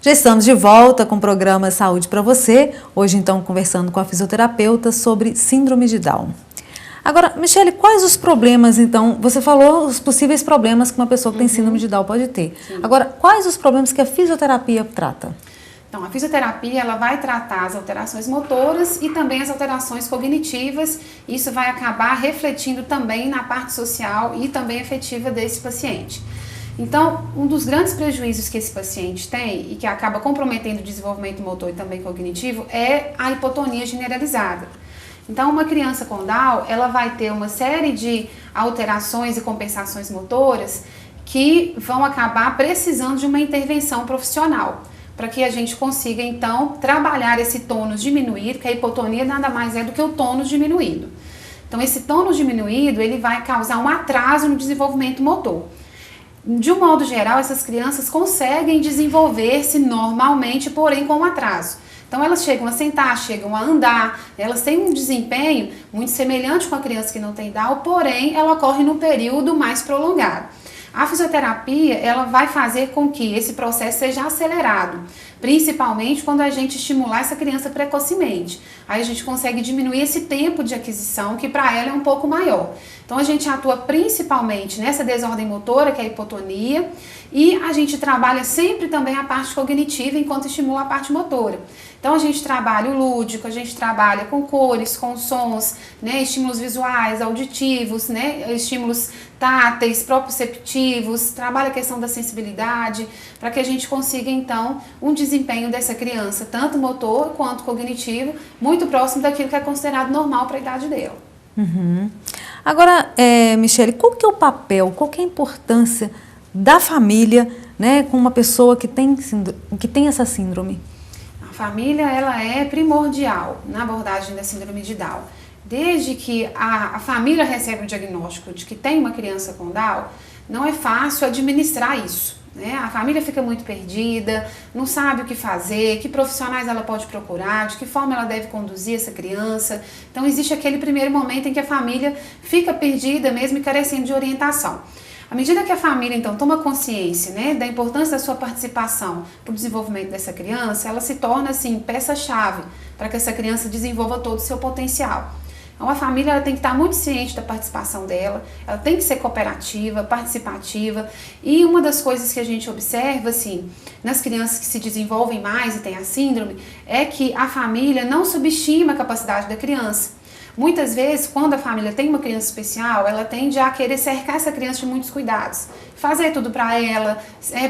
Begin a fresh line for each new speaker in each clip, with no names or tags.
Já estamos de volta com o programa Saúde para Você. Hoje, então, conversando com a fisioterapeuta sobre síndrome de Down. Agora, Michele, quais os problemas, então? Você falou os possíveis problemas que uma pessoa que tem síndrome de Down pode ter.
Sim.
Agora, quais os problemas que a fisioterapia trata?
Então, a fisioterapia ela vai tratar as alterações motoras e também as alterações cognitivas. Isso vai acabar refletindo também na parte social e também afetiva desse paciente. Então, um dos grandes prejuízos que esse paciente tem e que acaba comprometendo o desenvolvimento motor e também cognitivo é a hipotonia generalizada. Então, uma criança com Down, ela vai ter uma série de alterações e compensações motoras que vão acabar precisando de uma intervenção profissional, para que a gente consiga, então, trabalhar esse tônus diminuído, que a hipotonia nada mais é do que o tônus diminuído. Então, esse tônus diminuído, ele vai causar um atraso no desenvolvimento motor. De um modo geral, essas crianças conseguem desenvolver-se normalmente, porém com um atraso. Então, elas chegam a sentar, chegam a andar, elas têm um desempenho muito semelhante com a criança que não tem Down, porém, ela ocorre num período mais prolongado. A fisioterapia, ela vai fazer com que esse processo seja acelerado, principalmente quando a gente estimular essa criança precocemente. Aí a gente consegue diminuir esse tempo de aquisição, que para ela é um pouco maior. Então a gente atua principalmente nessa desordem motora, que é a hipotonia, e a gente trabalha sempre também a parte cognitiva enquanto estimula a parte motora. Então a gente trabalha o lúdico, a gente trabalha com cores, com sons, né, estímulos visuais, auditivos, né, estímulos táteis, proprioceptivos, trabalha a questão da sensibilidade, para que a gente consiga então um desempenho dessa criança, tanto motor quanto cognitivo, muito próximo daquilo que é considerado normal para a idade dela.
Uhum. Agora, Michele, qual que é o papel, qual que é a importância da família, né, com uma pessoa que tem essa síndrome?
A família, ela é primordial na abordagem da síndrome de Down. Desde que a família recebe o diagnóstico de que tem uma criança com Down, não é fácil administrar isso, né? A família fica muito perdida, não sabe o que fazer, que profissionais ela pode procurar, de que forma ela deve conduzir essa criança. Então existe aquele primeiro momento em que a família fica perdida mesmo e carecendo de orientação. À medida que a família, então, toma consciência, né, da importância da sua participação para o desenvolvimento dessa criança, ela se torna, assim, peça-chave para que essa criança desenvolva todo o seu potencial. Então, a família ela tem que estar muito ciente da participação dela, ela tem que ser cooperativa, participativa, e uma das coisas que a gente observa, assim, nas crianças que se desenvolvem mais e têm a síndrome, é que a família não subestima a capacidade da criança. Muitas vezes, quando a família tem uma criança especial, ela tende a querer cercar essa criança de muitos cuidados, fazer tudo para ela,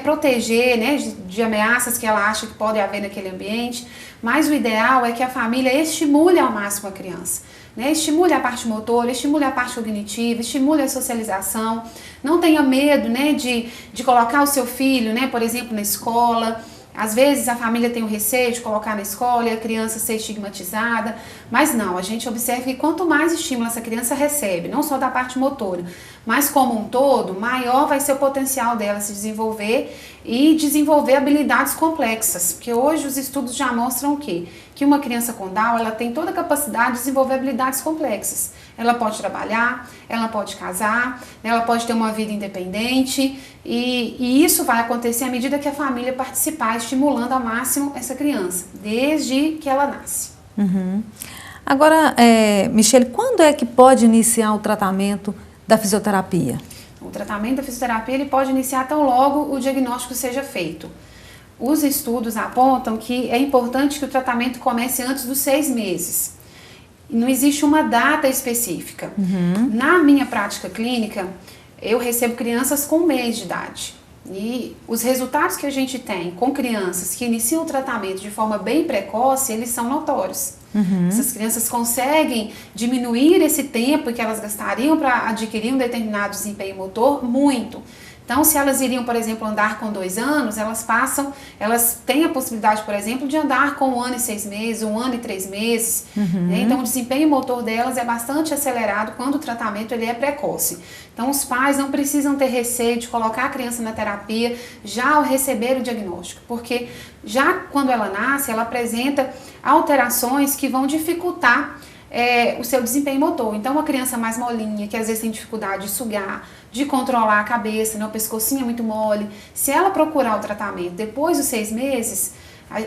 proteger, né, de ameaças que ela acha que pode haver naquele ambiente, mas o ideal é que a família estimule ao máximo a criança, né, estimule a parte motora, estimule a parte cognitiva, estimule a socialização, não tenha medo, né, de colocar o seu filho, né, por exemplo, na escola. Às vezes a família tem o receio de colocar na escola e a criança ser estigmatizada, mas não, a gente observa que quanto mais estímulo essa criança recebe, não só da parte motora, mas como um todo, maior vai ser o potencial dela se desenvolver e desenvolver habilidades complexas, porque hoje os estudos já mostram o quê? Que uma criança com Down, ela tem toda a capacidade de desenvolver habilidades complexas. Ela pode trabalhar, ela pode casar, ela pode ter uma vida independente e isso vai acontecer à medida que a família participar, estimulando ao máximo essa criança, desde que ela nasce.
Uhum. Agora, Michele, quando é que pode iniciar o tratamento da fisioterapia?
O tratamento da fisioterapia ele pode iniciar tão logo o diagnóstico seja feito. Os estudos apontam que é importante que o tratamento comece antes dos 6 meses. Não existe uma data específica.
Uhum.
Na minha prática clínica, eu recebo crianças com 1 mês de idade. E os resultados que a gente tem com crianças que iniciam o tratamento de forma bem precoce, eles são notórios.
Uhum.
Essas crianças conseguem diminuir esse tempo que elas gastariam para adquirir um determinado desempenho motor muito. Então, se elas iriam, por exemplo, andar com 2 anos, elas têm a possibilidade, por exemplo, de andar com 1 ano e 6 meses, 1 ano e 3 meses.
Uhum.
Né? Então, o desempenho motor delas é bastante acelerado quando o tratamento ele é precoce. Então, os pais não precisam ter receio de colocar a criança na terapia já ao receber o diagnóstico, porque já quando ela nasce, ela apresenta alterações que vão dificultar o seu desempenho motor. Então, uma criança mais molinha, que às vezes tem dificuldade de sugar, de controlar a cabeça, né, o pescocinho é muito mole, se ela procurar o tratamento depois dos 6 meses,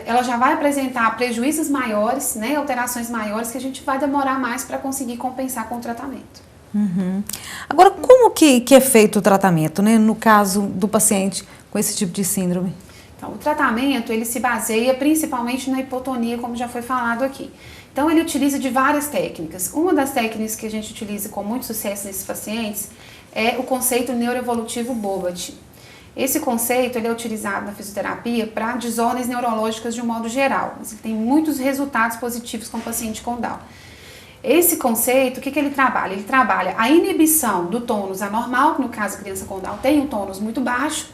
ela já vai apresentar prejuízos maiores, né, alterações maiores, que a gente vai demorar mais para conseguir compensar com o tratamento.
Uhum. Agora, como que é feito o tratamento, né, no caso do paciente com esse tipo de síndrome?
Então, o tratamento, ele se baseia principalmente na hipotonia, como já foi falado aqui. Então, ele utiliza de várias técnicas. Uma das técnicas que a gente utiliza com muito sucesso nesses pacientes é o conceito neuroevolutivo Bobat. Esse conceito ele é utilizado na fisioterapia para desordens neurológicas de um modo geral, mas ele tem muitos resultados positivos com o paciente com Down. Esse conceito, o que ele trabalha? Ele trabalha a inibição do tônus anormal, que no caso a criança com Down tem um tônus muito baixo,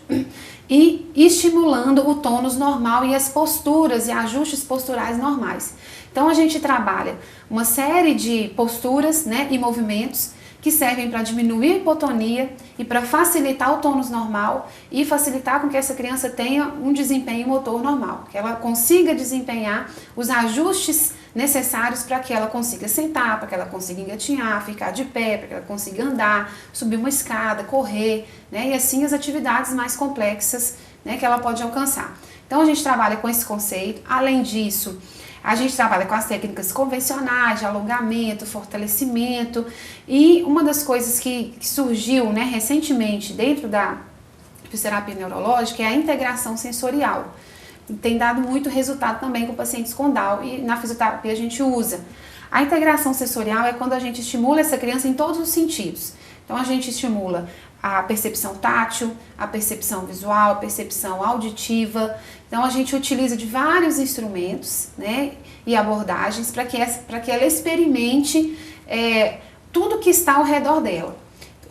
e estimulando o tônus normal e as posturas e ajustes posturais normais. Então a gente trabalha uma série de posturas, né, e movimentos que servem para diminuir a hipotonia e para facilitar o tônus normal e facilitar com que essa criança tenha um desempenho motor normal, que ela consiga desempenhar os ajustes necessários para que ela consiga sentar, para que ela consiga engatinhar, ficar de pé, para que ela consiga andar, subir uma escada, correr, né, e assim as atividades mais complexas, né, que ela pode alcançar. Então a gente trabalha com esse conceito. Além disso, a gente trabalha com as técnicas convencionais de alongamento, fortalecimento, e uma das coisas que surgiu, né, recentemente dentro da fisioterapia neurológica é a integração sensorial. Tem dado muito resultado também com pacientes com Down e na fisioterapia a gente usa. A integração sensorial é quando a gente estimula essa criança em todos os sentidos. Então a gente estimula a percepção tátil, a percepção visual, a percepção auditiva. Então a gente utiliza de vários instrumentos, né, e abordagens para que ela experimente tudo que está ao redor dela.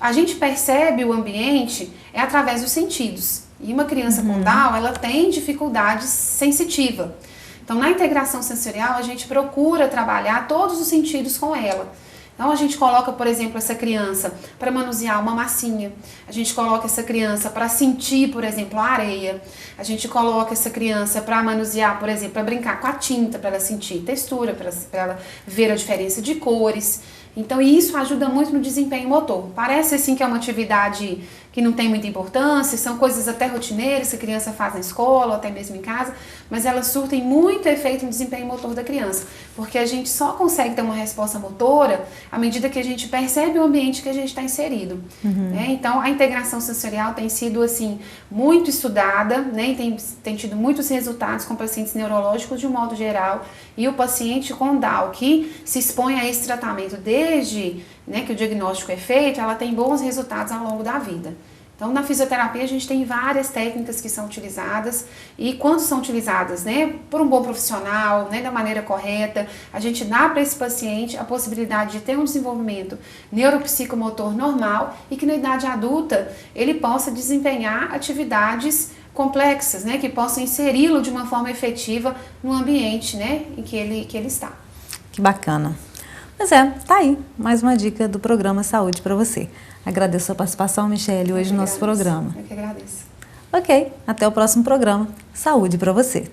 A gente percebe o ambiente através dos sentidos. E uma criança com Down, ela tem dificuldade sensitiva. Então na integração sensorial a gente procura trabalhar todos os sentidos com ela. Então a gente coloca, por exemplo, essa criança para manusear uma massinha, a gente coloca essa criança para sentir, por exemplo, a areia, a gente coloca essa criança para manusear, por exemplo, para brincar com a tinta, para ela sentir textura, para ela ver a diferença de cores. Então isso ajuda muito no desempenho motor. Parece assim que é uma atividade que não tem muita importância, são coisas até rotineiras que a criança faz na escola ou até mesmo em casa, mas elas surtem muito efeito no desempenho motor da criança, porque a gente só consegue ter uma resposta motora à medida que a gente percebe o ambiente que a gente está inserido. Né? Então a integração sensorial tem sido assim muito estudada, né? E tem tido muitos resultados com pacientes neurológicos de um modo geral, e o paciente com Down que se expõe a esse tratamento desde, né, que o diagnóstico é feito, ela tem bons resultados ao longo da vida. Então, na fisioterapia, a gente tem várias técnicas que são utilizadas, e quando são utilizadas, né, por um bom profissional, né, da maneira correta, a gente dá para esse paciente a possibilidade de ter um desenvolvimento neuropsicomotor normal e que na idade adulta ele possa desempenhar atividades complexas, né, que possam inseri-lo de uma forma efetiva no ambiente, né, em que ele está.
Que bacana. Mas tá aí, mais uma dica do programa Saúde para você. Agradeço a participação, Michele, hoje no nosso programa.
Eu que agradeço.
Ok, até o próximo programa. Saúde para você.